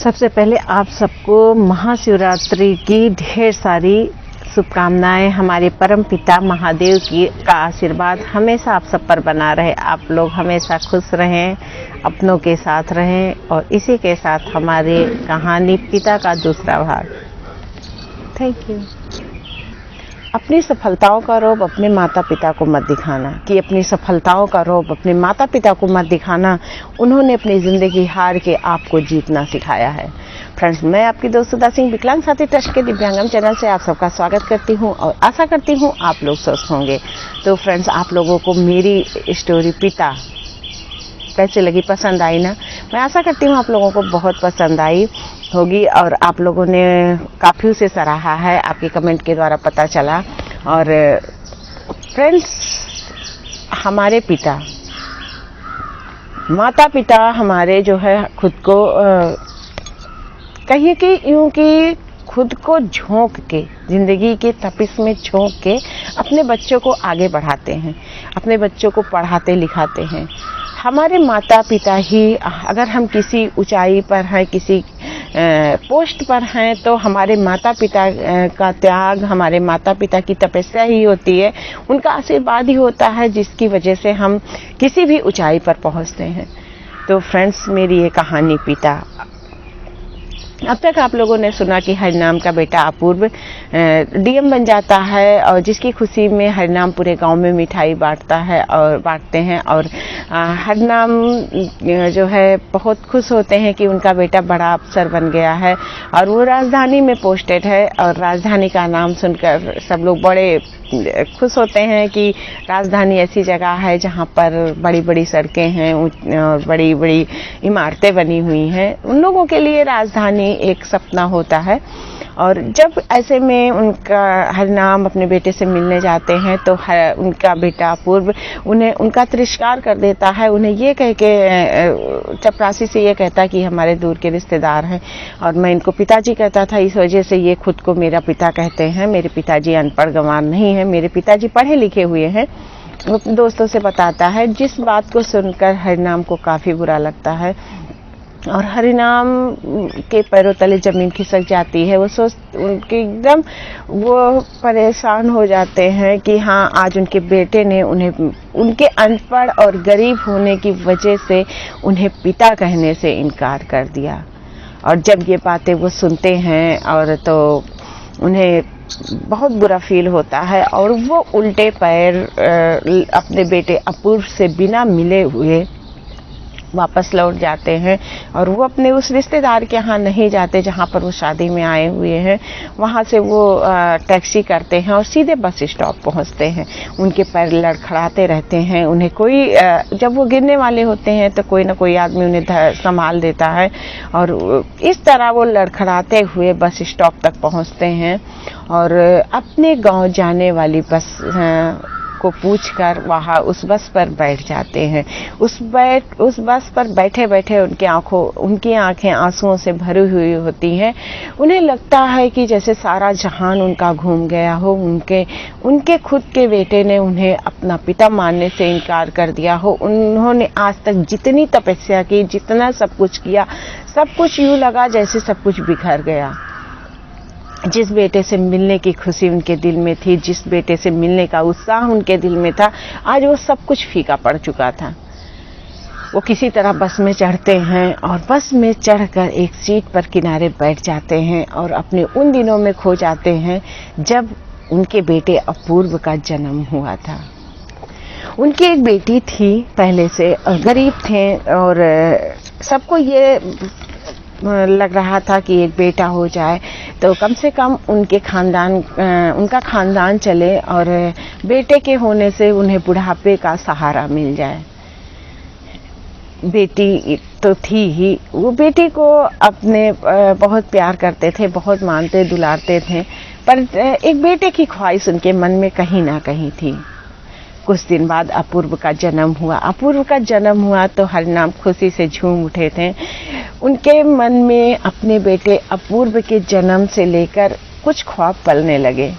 सबसे पहले आप सबको महाशिवरात्रि की ढेर सारी शुभकामनाएं। हमारे परम पिता महादेव की का आशीर्वाद हमेशा आप सब पर बना रहे। आप लोग हमेशा खुश रहें, अपनों के साथ रहें। और इसी के साथ हमारी कहानी पिता का दूसरा भाग। Thank you. अपनी सफलताओं का रौब अपने माता पिता को मत दिखाना, कि अपनी सफलताओं का रौब अपने माता पिता को मत दिखाना। उन्होंने अपनी ज़िंदगी हार के आपको जीतना सिखाया है। फ्रेंड्स, मैं आपकी दोस्त सुधा सिंह विकलांग साथी ट्रस्ट के दिव्यांगम चैनल से आप सबका स्वागत करती हूं और आशा करती हूं आप लोग स्वस्थ होंगे। तो फ्रेंड्स, आप लोगों को मेरी स्टोरी पिता कैसे लगी, पसंद आई ना? मैं आशा करती हूँ आप लोगों को बहुत पसंद आई होगी और आप लोगों ने काफ़ी उसे सराहा है, आपके कमेंट के द्वारा पता चला। और फ्रेंड्स, हमारे पिता माता पिता हमारे जो है खुद को कहिए कि यूं कि खुद को झोंक के, ज़िंदगी के तपिश में झोंक के अपने बच्चों को आगे बढ़ाते हैं, अपने बच्चों को पढ़ाते लिखाते हैं। हमारे माता पिता ही, अगर हम किसी ऊंचाई पर हैं, किसी पोस्ट पर हैं, तो हमारे माता पिता का त्याग, हमारे माता पिता की तपस्या ही होती है, उनका आशीर्वाद ही होता है जिसकी वजह से हम किसी भी ऊंचाई पर पहुंचते हैं। तो फ्रेंड्स, मेरी ये कहानी पिता। अब तक आप लोगों ने सुना कि हरिनाम का बेटा अपूर्व डीएम बन जाता है और जिसकी खुशी में हरिनाम पूरे गांव में मिठाई बांटते हैं और हरिनाम जो है बहुत खुश होते हैं कि उनका बेटा बड़ा अफसर बन गया है और वो राजधानी में पोस्टेड है। और राजधानी का नाम सुनकर सब लोग बड़े खुश होते हैं कि राजधानी ऐसी जगह है जहाँ पर बड़ी बड़ी सड़कें हैं और बड़ी बड़ी इमारतें बनी हुई हैं। उन लोगों के लिए राजधानी एक सपना होता है। और जब ऐसे में उनका हरिनाम अपने बेटे से मिलने जाते हैं तो उनका बेटा अपूर्व उनका तिरस्कार कर देता है। उन्हें ये कह के चपरासी से ये कहता कि हमारे दूर के रिश्तेदार हैं और मैं इनको पिताजी कहता था, इस वजह से ये खुद को मेरा पिता कहते हैं। मेरे पिताजी अनपढ़ गंवार नहीं है, मेरे पिताजी पढ़े लिखे हुए हैं। वो अपने दोस्तों से बताता है, जिस बात को सुनकर हरिनाम को काफ़ी बुरा लगता है और हरिनाम के पैरों तले जमीन खिसक जाती है। उनके एकदम वो परेशान हो जाते हैं कि हाँ, आज उनके बेटे ने उन्हें उनके अनपढ़ और गरीब होने की वजह से उन्हें पिता कहने से इनकार कर दिया। और जब ये बातें वो सुनते हैं और तो उन्हें बहुत बुरा फील होता है और वो उल्टे पैर अपने बेटे अपूर्व से बिना मिले हुए वापस लौट जाते हैं। और वो अपने उस रिश्तेदार के यहाँ नहीं जाते जहाँ पर वो शादी में आए हुए हैं। वहाँ से वो टैक्सी करते हैं और सीधे बस स्टॉप पहुँचते हैं। उनके पैर लड़खड़ाते रहते हैं। उन्हें कोई जब वो गिरने वाले होते हैं तो कोई ना कोई आदमी उन्हें संभाल देता है और इस तरह वो लड़खड़ाते हुए बस स्टॉप तक पहुँचते हैं और अपने गाँव जाने वाली बस को पूछकर वहाँ उस बस पर बैठ जाते हैं। उस बस पर बैठे बैठे उनकी आंखें आंसुओं से भरी हुई होती हैं। उन्हें लगता है कि जैसे सारा जहान उनका घूम गया हो। उनके खुद के बेटे ने उन्हें अपना पिता मानने से इनकार कर दिया हो। उन्होंने आज तक जितनी तपस्या की, जितना सब कुछ किया, सब कुछ यूँ लगा जैसे सब कुछ बिखर गया। जिस बेटे से मिलने की खुशी उनके दिल में थी, जिस बेटे से मिलने का उत्साह उनके दिल में था, आज वो सब कुछ फीका पड़ चुका था। वो किसी तरह बस में चढ़ते हैं और बस में चढ़कर एक सीट पर किनारे बैठ जाते हैं और अपने उन दिनों में खो जाते हैं जब उनके बेटे अपूर्व का जन्म हुआ था। उनकी एक बेटी थी, पहले से गरीब थे और सबको ये लग रहा था कि एक बेटा हो जाए तो कम से कम उनका खानदान चले और बेटे के होने से उन्हें बुढ़ापे का सहारा मिल जाए। बेटी तो थी ही, वो बेटी को अपने बहुत प्यार करते थे, बहुत मानते दुलारते थे, पर एक बेटे की ख्वाहिश उनके मन में कहीं ना कहीं थी। कुछ दिन बाद अपूर्व का जन्म हुआ तो हरिनाम खुशी से झूम उठे थे। उनके मन में अपने बेटे अपूर्व के जन्म से लेकर कुछ ख्वाब पलने लगे।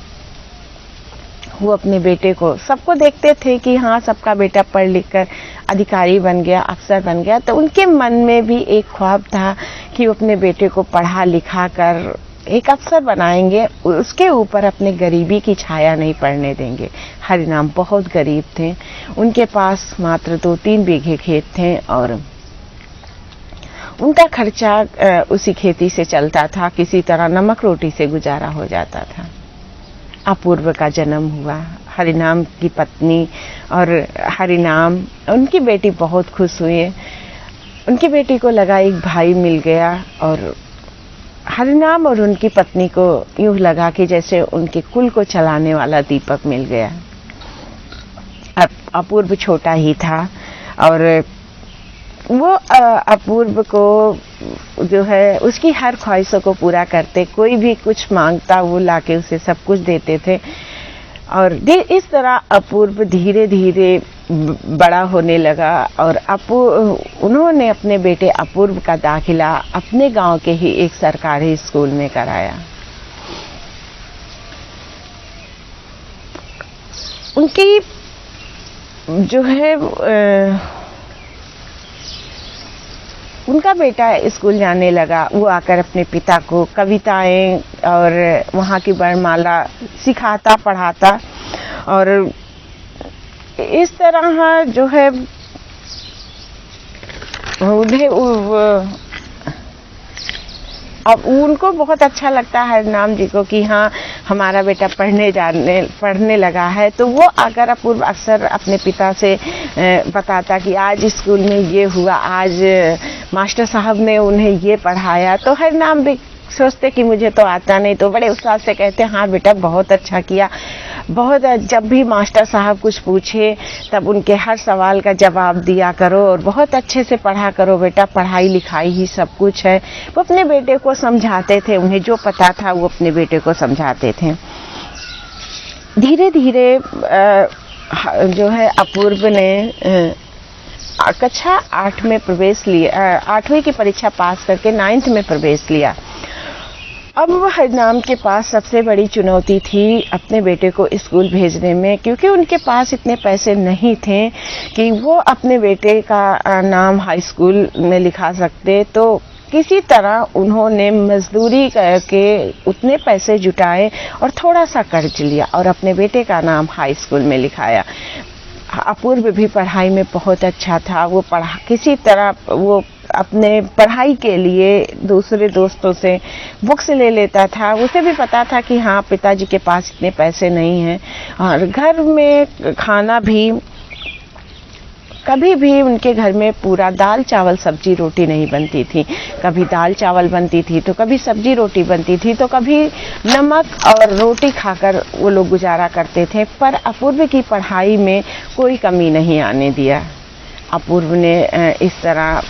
वो अपने बेटे को, सबको देखते थे कि हाँ सबका बेटा पढ़ लिख कर अधिकारी बन गया, अफसर बन गया, तो उनके मन में भी एक ख्वाब था कि वो अपने बेटे को पढ़ा लिखा कर एक अफसर बनाएंगे, उसके ऊपर अपने गरीबी की छाया नहीं पड़ने देंगे। हरिनाम बहुत गरीब थे, उनके पास मात्र 2-3 बीघे खेत थे और उनका खर्चा उसी खेती से चलता था, किसी तरह नमक रोटी से गुजारा हो जाता था। अपूर्व का जन्म हुआ, हरिनाम की पत्नी और हरिनाम, उनकी बेटी बहुत खुश हुई। उनकी बेटी को लगा एक भाई मिल गया और हरिनाम और उनकी पत्नी को यूं लगा कि जैसे उनके कुल को चलाने वाला दीपक मिल गया। अब अपूर्व छोटा ही था और वो अपूर्व को जो है उसकी हर ख्वाहिशों को पूरा करते, कोई भी कुछ मांगता वो लाके उसे सब कुछ देते थे। और इस तरह अपूर्व धीरे धीरे बड़ा होने लगा और उन्होंने अपने बेटे अपूर्व का दाखिला अपने गांव के ही एक सरकारी स्कूल में कराया। उनकी जो है उनका बेटा स्कूल जाने लगा, वो आकर अपने पिता को कविताएं और वहाँ की वर्णमाला सिखाता पढ़ाता और इस तरह जो है उन्हें अब उनको बहुत अच्छा लगता है हरिनाम जी को कि हाँ हमारा बेटा पढ़ने लगा है। तो वो अगर अपूर्व अक्सर अपने पिता से बताता कि आज स्कूल में ये हुआ, आज मास्टर साहब ने उन्हें ये पढ़ाया, तो हरिनाम भी सोचते कि मुझे तो आता नहीं, तो बड़े उत्साह से कहते हाँ बेटा बहुत अच्छा किया, बहुत। जब भी मास्टर साहब कुछ पूछे तब उनके हर सवाल का जवाब दिया करो और बहुत अच्छे से पढ़ा करो बेटा, पढ़ाई लिखाई ही सब कुछ है। वो अपने बेटे को समझाते थे, उन्हें जो पता था वो अपने बेटे को समझाते थे। धीरे धीरे जो है अपूर्व ने कक्षा 8 में प्रवेश लिया, 8वीं की परीक्षा पास करके 9th में प्रवेश लिया। अब वो हरिनाम के पास सबसे बड़ी चुनौती थी अपने बेटे को स्कूल भेजने में, क्योंकि उनके पास इतने पैसे नहीं थे कि वो अपने बेटे का नाम हाई स्कूल में लिखा सकते। तो किसी तरह उन्होंने मजदूरी करके उतने पैसे जुटाए और थोड़ा सा कर्ज लिया और अपने बेटे का नाम हाई स्कूल में लिखाया। अपूर्व भी पढ़ाई में बहुत अच्छा था, वो किसी तरह वो अपने पढ़ाई के लिए दूसरे दोस्तों से बुक्स ले लेता था। उसे भी पता था कि हाँ पिताजी के पास इतने पैसे नहीं हैं और घर में खाना भी कभी भी उनके घर में पूरा दाल चावल सब्जी रोटी नहीं बनती थी। कभी दाल चावल बनती थी तो कभी सब्जी रोटी बनती थी, तो कभी नमक और रोटी खाकर वो लोग गुजारा करते थे। पर अपूर्व की पढ़ाई में कोई कमी नहीं आने दिया। अपूर्व ने इस तरह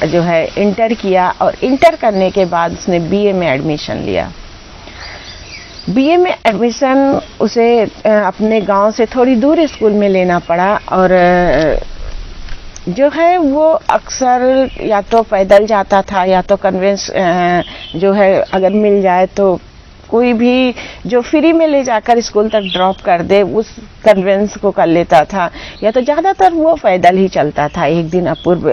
जो है इंटर किया और इंटर करने के बाद उसने बीए में एडमिशन लिया। बीए में एडमिशन उसे अपने गांव से थोड़ी दूर स्कूल में लेना पड़ा और जो है वो अक्सर या तो पैदल जाता था या तो कन्वेंस जो है अगर मिल जाए तो कोई भी जो फ्री में ले जाकर स्कूल तक ड्रॉप कर दे उस कन्वेंस को कर लेता था, या तो ज़्यादातर वो पैदल ही चलता था। एक दिन अपूर्व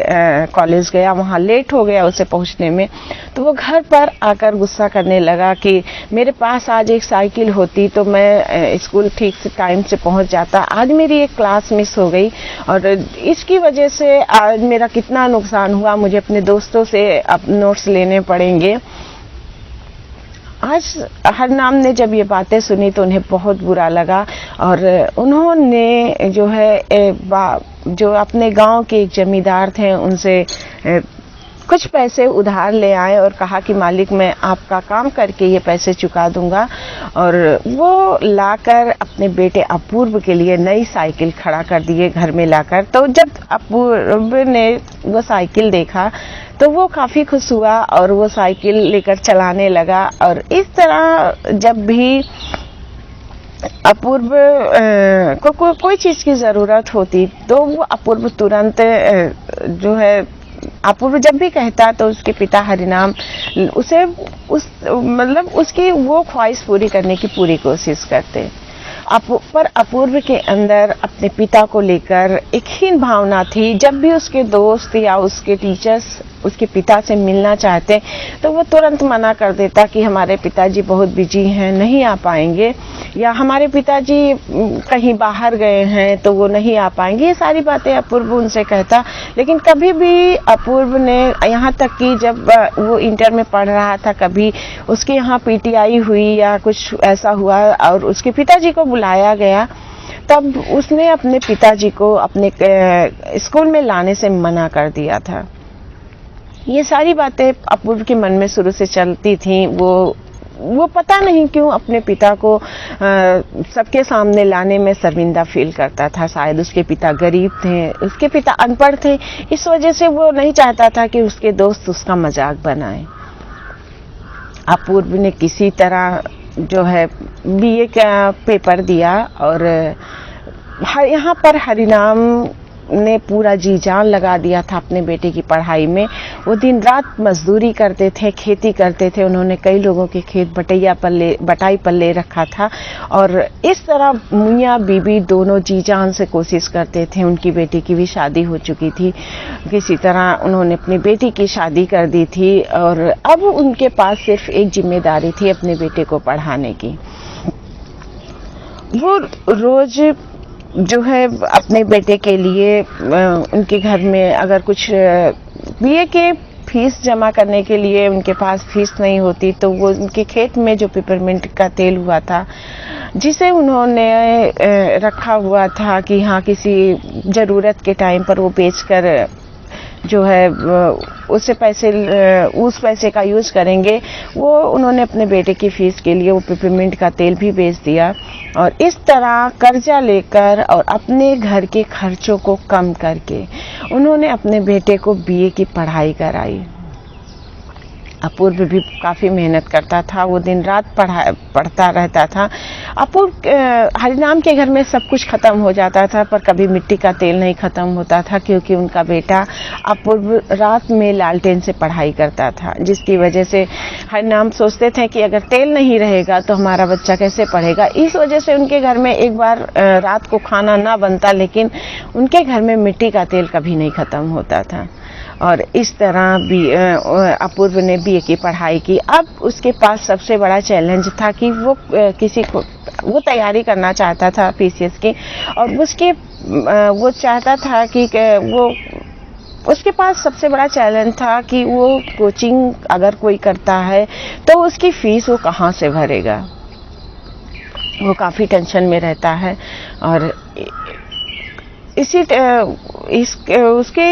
कॉलेज गया, वहाँ लेट हो गया उसे पहुँचने में, तो वो घर पर आकर गुस्सा करने लगा कि मेरे पास आज एक साइकिल होती तो मैं स्कूल ठीक से टाइम से पहुँच जाता, आज मेरी एक क्लास मिस हो गई और इसकी वजह से आज मेरा कितना नुकसान हुआ, मुझे अपने दोस्तों से अब नोट्स लेने पड़ेंगे। आज हरिनाम ने जब ये बातें सुनी तो उन्हें बहुत बुरा लगा और उन्होंने जो है जो अपने गांव के एक जमींदार थे उनसे कुछ पैसे उधार ले आए और कहा कि मालिक मैं आपका काम करके ये पैसे चुका दूंगा, और वो लाकर अपने बेटे अपूर्व के लिए नई साइकिल खड़ा कर दिए घर में लाकर। तो जब अपूर्व ने वो साइकिल देखा तो वो काफ़ी खुश हुआ और वो साइकिल लेकर चलाने लगा। और इस तरह जब भी अपूर्व को कोई चीज़ की ज़रूरत होती तो वो अपूर्व तुरंत जो है अपूर्व जब भी कहता तो उसके पिता हरिनाम उसे उसकी वो ख्वाहिश पूरी करने की पूरी कोशिश करते। पर अपूर्व के अंदर अपने पिता को लेकर एक हीन भावना थी। जब भी उसके दोस्त या उसके टीचर्स उसके पिता से मिलना चाहते तो वो तुरंत मना कर देता कि हमारे पिताजी बहुत बिजी हैं, नहीं आ पाएंगे, या हमारे पिताजी कहीं बाहर गए हैं तो वो नहीं आ पाएंगे। ये सारी बातें अपूर्व उनसे कहता, लेकिन कभी भी अपूर्व ने, यहाँ तक कि जब वो इंटर में पढ़ रहा था, कभी उसके यहाँ पीटीआई हुई या कुछ ऐसा हुआ और उसके पिताजी को बुलाया गया, तब उसने अपने पिताजी को अपने स्कूल में लाने से मना कर दिया था। ये सारी बातें अपूर्व के मन में शुरू से चलती थीं। वो पता नहीं क्यों अपने पिता को सबके सामने लाने में शर्मिंदा फील करता था। शायद उसके पिता गरीब थे, उसके पिता अनपढ़ थे, इस वजह से वो नहीं चाहता था कि उसके दोस्त उसका मजाक बनाएं। अपूर्व ने किसी तरह जो है बीए का पेपर दिया और यहाँ पर हरिनाम ने पूरा जी जान लगा दिया था अपने बेटे की पढ़ाई में। वो दिन रात मजदूरी करते थे, खेती करते थे। उन्होंने कई लोगों के खेत बटाई पर ले रखा था और इस तरह मियाँ बीबी दोनों जी जान से कोशिश करते थे। उनकी बेटी की भी शादी हो चुकी थी, किसी तरह उन्होंने अपनी बेटी की शादी कर दी थी और अब उनके पास सिर्फ एक जिम्मेदारी थी अपने बेटे को पढ़ाने की। वो रोज जो है अपने बेटे के लिए उनके घर में अगर कुछ बीए के फीस जमा करने के लिए उनके पास फीस नहीं होती तो वो उनके खेत में जो पेपरमिंट का तेल हुआ था, जिसे उन्होंने रखा हुआ था कि हाँ किसी ज़रूरत के टाइम पर वो बेचकर जो है उस पैसे का यूज करेंगे, वो उन्होंने अपने बेटे की फीस के लिए वो पेपरमिंट का तेल भी बेच दिया और इस तरह कर्जा लेकर और अपने घर के खर्चों को कम करके उन्होंने अपने बेटे को बीए की पढ़ाई कराई। अपूर्व भी काफ़ी मेहनत करता था, वो दिन रात पढ़ता रहता था। अपूर्व हरिनाम के घर में सब कुछ ख़त्म हो जाता था पर कभी मिट्टी का तेल नहीं ख़त्म होता था, क्योंकि उनका बेटा अपूर्व रात में लालटेन से पढ़ाई करता था, जिसकी वजह से हरिनाम सोचते थे कि अगर तेल नहीं रहेगा तो हमारा बच्चा कैसे पढ़ेगा। इस वजह से उनके घर में एक बार रात को खाना ना बनता, लेकिन उनके घर में मिट्टी का तेल कभी नहीं ख़त्म होता था। और इस तरह भी अपूर्व ने बीए की पढ़ाई की। अब उसके पास सबसे बड़ा चैलेंज था कि वो तैयारी करना चाहता था पीसीएस की, और वो चाहता था कि उसके पास सबसे बड़ा चैलेंज था कि वो कोचिंग अगर कोई करता है तो उसकी फीस वो कहाँ से भरेगा। वो काफ़ी टेंशन में रहता है और उसके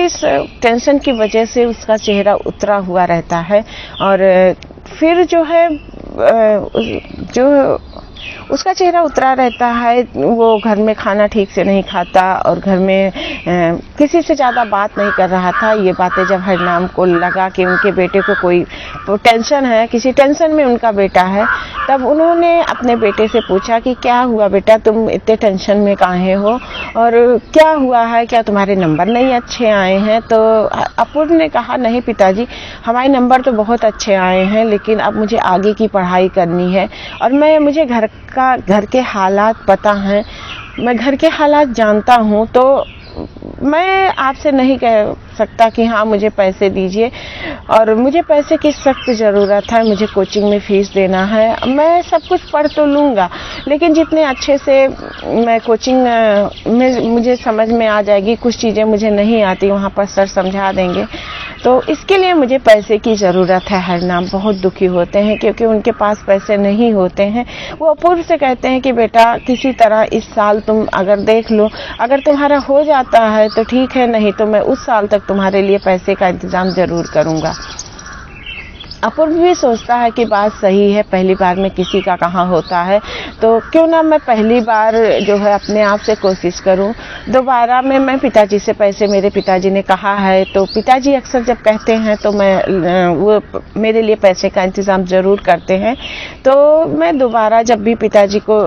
इस टेंशन की वजह से उसका चेहरा उतरा हुआ रहता है और फिर जो है उसका चेहरा उतरा रहता है। वो घर में खाना ठीक से नहीं खाता और घर में किसी से ज़्यादा बात नहीं कर रहा था। ये बातें जब हरिनाम को लगा कि उनके बेटे को कोई टेंशन है, किसी टेंशन में उनका बेटा है, तब उन्होंने अपने बेटे से पूछा कि क्या हुआ बेटा, तुम इतने टेंशन में काहे हो और क्या हुआ है, क्या तुम्हारे नंबर नहीं अच्छे आए हैं। तो अपूर्व ने कहा नहीं पिताजी, हमारे नंबर तो बहुत अच्छे आए हैं, लेकिन अब मुझे आगे की पढ़ाई करनी है और मुझे घर के हालात पता हैं, मैं घर के हालात जानता हूँ, तो मैं आपसे नहीं कह सकता कि हाँ मुझे पैसे दीजिए, और मुझे पैसे की सख्त ज़रूरत है, मुझे कोचिंग में फ़ीस देना है। मैं सब कुछ पढ़ तो लूँगा, लेकिन जितने अच्छे से मैं कोचिंग में मुझे समझ में आ जाएगी, कुछ चीज़ें मुझे नहीं आती, वहाँ पर सर समझा देंगे, तो इसके लिए मुझे पैसे की ज़रूरत है। हरिनाम बहुत दुखी होते हैं क्योंकि उनके पास पैसे नहीं होते हैं। वो अपूर्व से कहते हैं कि बेटा किसी तरह इस साल तुम अगर देख लो, अगर तुम्हारा हो जाता है तो ठीक है, नहीं तो मैं उस साल तक तुम्हारे लिए पैसे का इंतज़ाम ज़रूर करूँगा। अपूर्व भी सोचता है कि बात सही है, पहली बार में किसी का कहाँ होता है, तो क्यों ना मैं पहली बार जो है अपने आप से कोशिश करूं। दोबारा में मैं पिताजी से पैसे, मेरे पिताजी ने कहा है, तो पिताजी अक्सर जब कहते हैं तो वो मेरे लिए पैसे का इंतज़ाम ज़रूर करते हैं। तो मैं दोबारा जब भी पिताजी को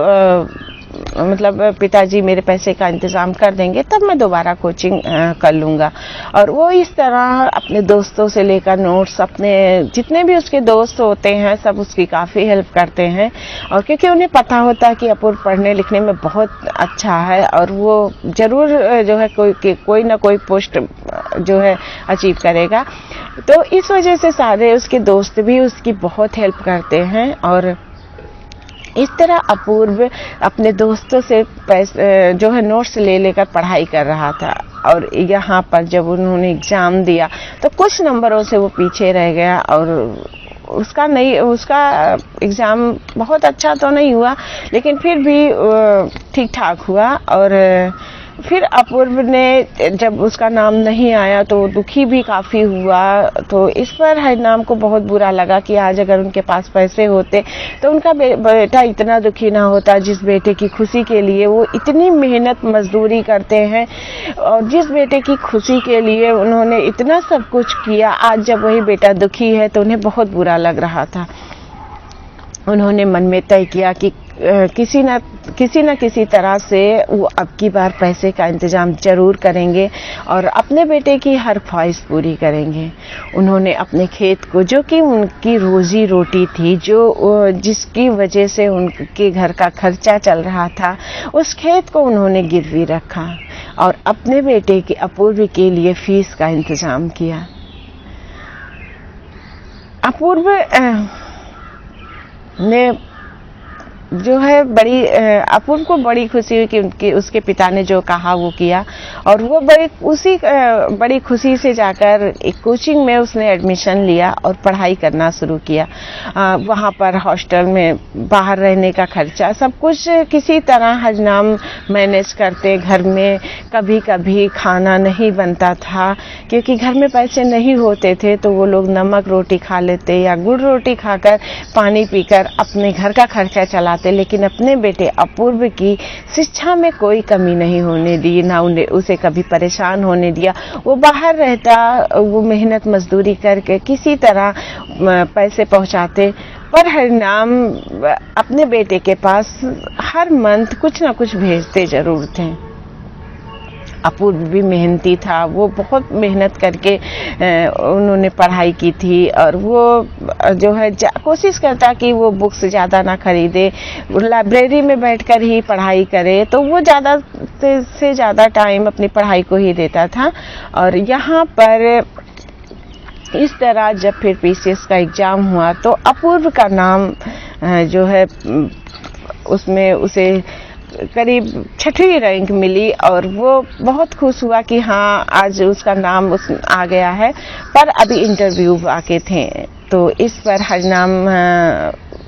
मतलब पिताजी मेरे पैसे का इंतज़ाम कर देंगे तब मैं दोबारा कोचिंग कर लूँगा। और वो इस तरह अपने दोस्तों से लेकर नोट्स, अपने जितने भी उसके दोस्त होते हैं सब उसकी काफ़ी हेल्प करते हैं। और क्योंकि उन्हें पता होता है कि अपूर्व पढ़ने लिखने में बहुत अच्छा है और वो ज़रूर जो है कोई ना कोई पोस्ट जो है अचीव करेगा। तो इस वजह से सारे उसके दोस्त भी उसकी बहुत हेल्प करते हैं। और इस तरह अपूर्व अपने दोस्तों से पैसे जो है नोट्स ले लेकर पढ़ाई कर रहा था। और यहाँ पर जब उन्होंने एग्ज़ाम दिया तो कुछ नंबरों से वो पीछे रह गया और उसका एग्ज़ाम बहुत अच्छा तो नहीं हुआ, लेकिन फिर भी ठीक ठाक हुआ। और फिर अपूर्व ने जब उसका नाम नहीं आया तो दुखी भी काफ़ी हुआ। तो इस पर हरिनाम को बहुत बुरा लगा कि आज अगर उनके पास पैसे होते तो उनका बेटा इतना दुखी ना होता, जिस बेटे की खुशी के लिए वो इतनी मेहनत मजदूरी करते हैं और जिस बेटे की खुशी के लिए उन्होंने इतना सब कुछ किया, आज जब वही बेटा दुखी है तो उन्हें बहुत बुरा लग रहा था। उन्होंने मन में तय किया कि किसी न किसी तरह से वो अब की बार पैसे का इंतज़ाम ज़रूर करेंगे और अपने बेटे की हर ख्वाहिश पूरी करेंगे। उन्होंने अपने खेत को, जो कि उनकी रोज़ी रोटी थी, जिसकी वजह से उनके घर का खर्चा चल रहा था, उस खेत को उन्होंने गिरवी रखा और अपने बेटे के अपूर्व के लिए फीस का इंतज़ाम किया। अपूर्व ने जो है अपूर्व को बड़ी खुशी हुई कि उसके पिता ने जो कहा वो किया। और वो बड़ी खुशी से जाकर एक कोचिंग में उसने एडमिशन लिया और पढ़ाई करना शुरू किया। वहाँ पर हॉस्टल में बाहर रहने का खर्चा सब कुछ किसी तरह हरिनाम मैनेज करते। घर में कभी कभी खाना नहीं बनता था क्योंकि घर में पैसे नहीं होते थे, तो वो लोग नमक रोटी खा लेते या गुड़ रोटी खाकर पानी पीकर अपने घर का खर्चा चलाते, लेकिन अपने बेटे अपूर्व की शिक्षा में कोई कमी नहीं होने दी, ना उसे कभी परेशान होने दिया। वो बाहर रहता, वो मेहनत मजदूरी करके किसी तरह पैसे पहुंचाते, पर हरिनाम अपने बेटे के पास हर मंथ कुछ ना कुछ भेजते जरूर थे। अपूर्व भी मेहनती था, वो बहुत मेहनत करके उन्होंने पढ़ाई की थी और वो जो है कोशिश करता कि वो बुक्स ज़्यादा ना खरीदे, लाइब्रेरी में बैठकर ही पढ़ाई करे, तो वो ज़्यादा से ज़्यादा टाइम अपनी पढ़ाई को ही देता था। और यहाँ पर इस तरह जब फिर पीसीएस का एग्ज़ाम हुआ तो अपूर्व का नाम जो है उसमें उसे करीब 6वीं रैंक मिली और वो बहुत खुश हुआ कि हाँ आज उसका नाम आ गया है। पर अभी इंटरव्यू बाकी थे, तो इस पर हरिनाम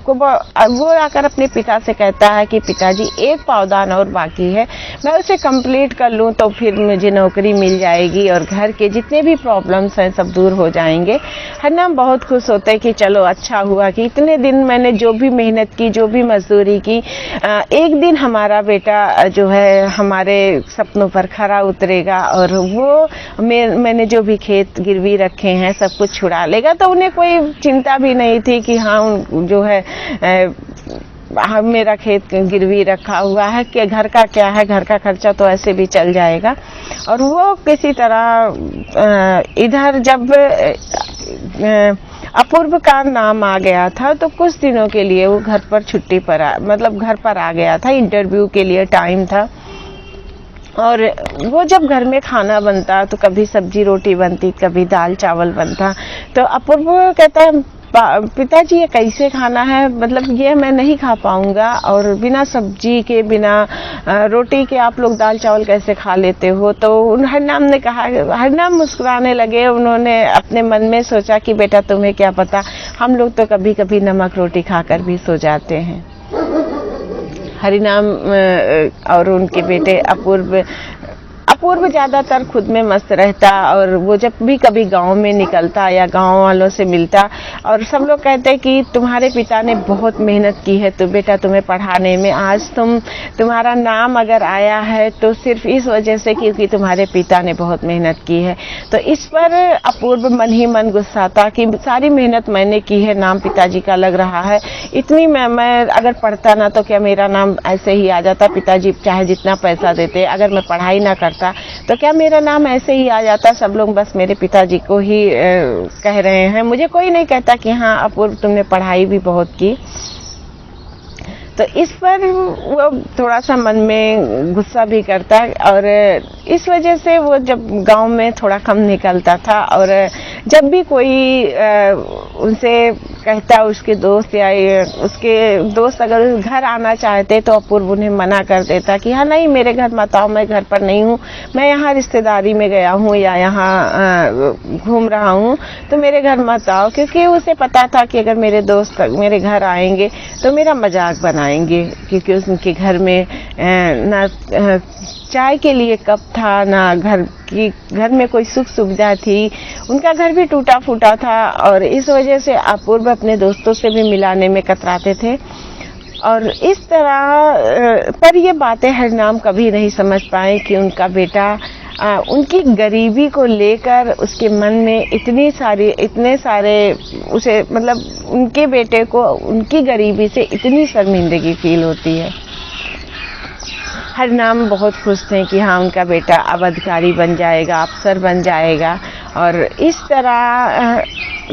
को वो आकर अपने पिता से कहता है कि पिताजी एक पावदान और बाकी है, मैं उसे कंप्लीट कर लूँ तो फिर मुझे नौकरी मिल जाएगी और घर के जितने भी प्रॉब्लम्स हैं सब दूर हो जाएंगे। हरिनाम बहुत खुश होते हैं कि चलो अच्छा हुआ कि इतने दिन मैंने जो भी मेहनत की, जो भी मजदूरी की, एक दिन हमारा बेटा जो है हमारे सपनों पर खरा उतरेगा और वो मैंने जो भी खेत गिरवी रखे हैं सब कुछ छुड़ा लेगा। तो उन्हें कोई चिंता भी नहीं थी कि हाँ जो है मेरा खेत गिरवी रखा हुआ है कि घर का क्या है, घर का खर्चा तो ऐसे भी चल जाएगा। और वो किसी तरह इधर जब अपूर्व का नाम आ गया था तो कुछ दिनों के लिए वो घर पर छुट्टी पर घर पर आ गया था, इंटरव्यू के लिए टाइम था। और वो जब घर में खाना बनता तो कभी सब्जी रोटी बनती, कभी दाल चावल बनता, तो अपूर्व कहता है पिताजी ये कैसे खाना है, मतलब ये मैं नहीं खा पाऊंगा और बिना सब्जी के बिना रोटी के आप लोग दाल चावल कैसे खा लेते हो। तो हरिनाम ने कहा, हरिनाम मुस्कुराने लगे। उन्होंने अपने मन में सोचा कि बेटा तुम्हें क्या पता, हम लोग तो कभी कभी नमक रोटी खाकर भी सो जाते हैं। हरिनाम और उनके बेटे अपूर्व अपूर्व ज्यादातर खुद में मस्त रहता और वो जब भी कभी गांव में निकलता या गांव वालों से मिलता और सब लोग कहते कि तुम्हारे पिता ने बहुत मेहनत की है तो बेटा तुम्हें पढ़ाने में, आज तुम्हारा नाम अगर आया है तो सिर्फ इस वजह से क्योंकि तुम्हारे पिता ने बहुत मेहनत की है। तो इस पर अपूर्व मन ही मन गुस्सा था कि सारी मेहनत मैंने की है, नाम पिताजी का लग रहा है, इतनी मैं अगर पढ़ता ना तो क्या मेरा नाम ऐसे ही आ जाता, पिताजी चाहे जितना पैसा देते, अगर मैं पढ़ाई ना करता तो क्या मेरा नाम ऐसे ही आ जाता। सब लोग बस मेरे पिताजी को ही कह रहे हैं, मुझे कोई नहीं कहता कि हाँ अपूर्व तुमने पढ़ाई भी बहुत की। तो इस पर वो थोड़ा सा मन में गुस्सा भी करता और इस वजह से वो जब गांव में थोड़ा कम निकलता था और जब भी कोई उनसे कहता, उसके दोस्त या उसके दोस्त अगर घर आना चाहते तो अपूर्व उन्हें मना कर देता कि हाँ नहीं मेरे घर मत आओ, मैं घर पर नहीं हूँ, मैं यहाँ रिश्तेदारी में गया हूँ या यहाँ घूम रहा हूँ तो मेरे घर मत आओ, क्योंकि उसे पता था कि अगर मेरे दोस्त मेरे घर आएंगे तो मेरा मजाक बनाएंगे, क्योंकि उनके घर में ना चाय के लिए कप था, ना घर में कोई सुख सुविधा थी, उनका घर भी टूटा फूटा था और इस वजह से अपूर्व अपने दोस्तों से भी मिलाने में कतराते थे। और इस तरह पर ये बातें हरिनाम कभी नहीं समझ पाए कि उनका बेटा उनकी गरीबी को लेकर उसके मन में इतने सारे उसे मतलब उनके बेटे को उनकी गरीबी से इतनी शर्मिंदगी फील होती है। हरिनाम बहुत खुश थे कि हाँ उनका बेटा अब अधिकारी बन जाएगा, अफसर बन जाएगा और इस तरह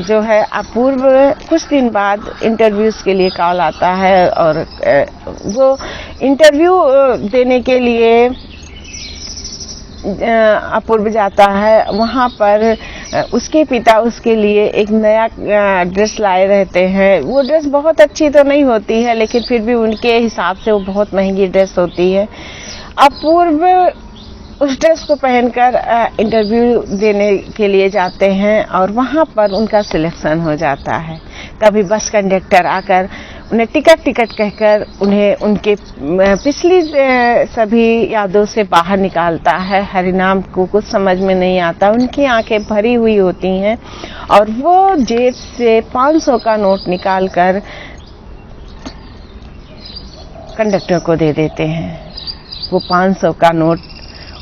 जो है अपूर्व कुछ दिन बाद इंटरव्यूज के लिए कॉल आता है और वो इंटरव्यू देने के लिए अपूर्व जाता है। वहाँ पर उसके पिता उसके लिए एक नया ड्रेस लाए रहते हैं। वो ड्रेस बहुत अच्छी तो नहीं होती है लेकिन फिर भी उनके हिसाब से वो बहुत महंगी ड्रेस होती है। अपूर्व उस ड्रेस को पहनकर इंटरव्यू देने के लिए जाते हैं और वहाँ पर उनका सिलेक्शन हो जाता है। कभी बस कंडक्टर आकर उन्हें टिकट कहकर उन्हें उनके पिछली सभी यादों से बाहर निकालता है। हरिनाम को कुछ समझ में नहीं आता, उनकी आंखें भरी हुई होती हैं और वो जेब से 500 का नोट निकालकर कंडक्टर को दे देते हैं। वो 500 का नोट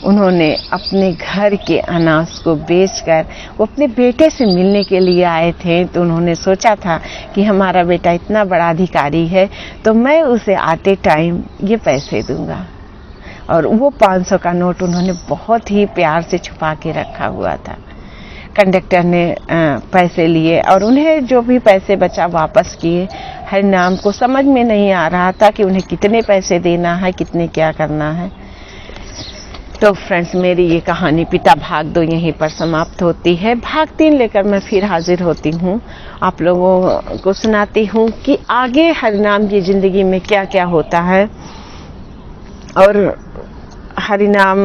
उन्होंने अपने घर के अनाज को बेचकर वो अपने बेटे से मिलने के लिए आए थे। तो उन्होंने सोचा था कि हमारा बेटा इतना बड़ा अधिकारी है तो मैं उसे आते टाइम ये पैसे दूंगा। और वो 500 का नोट उन्होंने बहुत ही प्यार से छुपा के रखा हुआ था। कंडक्टर ने पैसे लिए और उन्हें जो भी पैसे बचा वापस किए। हरिनाम को समझ में नहीं आ रहा था कि उन्हें कितने पैसे देना है, कितने क्या करना है। तो फ्रेंड्स, मेरी ये कहानी पिता भाग 2 यहीं पर समाप्त होती है। भाग 3 लेकर मैं फिर हाजिर होती हूँ, आप लोगों को सुनाती हूँ कि आगे हरिनाम की ज़िंदगी में क्या क्या होता है और हरिनाम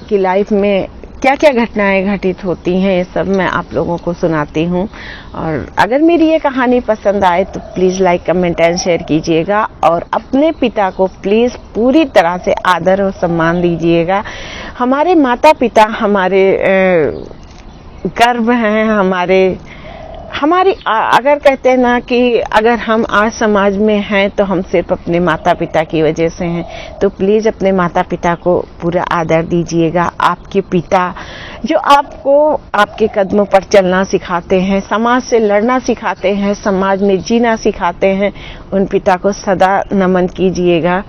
की लाइफ में क्या क्या घटनाएं घटित होती हैं, ये सब मैं आप लोगों को सुनाती हूँ। और अगर मेरी ये कहानी पसंद आए तो please like, comment and share कीजिएगा और अपने पिता को प्लीज़ पूरी तरह से आदर और सम्मान दीजिएगा। हमारे माता पिता हमारे गर्व हैं, हमारी अगर कहते हैं ना कि अगर हम आज समाज में हैं तो हम सिर्फ अपने माता पिता की वजह से हैं। तो प्लीज़ अपने माता पिता को पूरा आदर दीजिएगा। आपके पिता जो आपको आपके कदमों पर चलना सिखाते हैं, समाज से लड़ना सिखाते हैं, समाज में जीना सिखाते हैं, उन पिता को सदा नमन कीजिएगा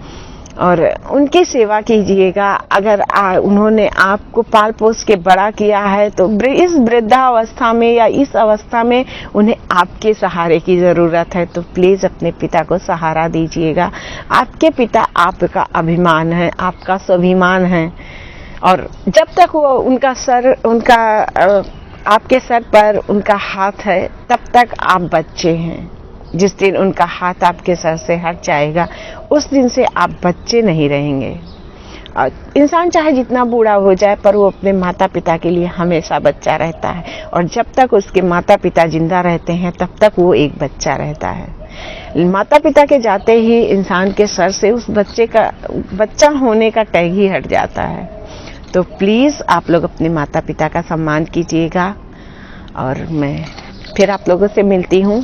और उनकी सेवा कीजिएगा। अगर उन्होंने आपको पाल पोस के बड़ा किया है तो इस वृद्धावस्था में या इस अवस्था में उन्हें आपके सहारे की ज़रूरत है। तो प्लीज़ अपने पिता को सहारा दीजिएगा। आपके पिता आपका अभिमान है, आपका स्वाभिमान है और जब तक वो आपके सर पर उनका हाथ है तब तक आप बच्चे हैं। जिस दिन उनका हाथ आपके सर से हट जाएगा उस दिन से आप बच्चे नहीं रहेंगे। और इंसान चाहे जितना बूढ़ा हो जाए पर वो अपने माता पिता के लिए हमेशा बच्चा रहता है और जब तक उसके माता पिता जिंदा रहते हैं तब तक वो एक बच्चा रहता है। माता पिता के जाते ही इंसान के सर से उस बच्चे का बच्चा होने का टैग ही हट जाता है। तो प्लीज़ आप लोग अपने माता पिता का सम्मान कीजिएगा। और मैं फिर आप लोगों से मिलती हूँ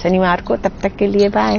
शनिवार को, तब तक के लिए बाय।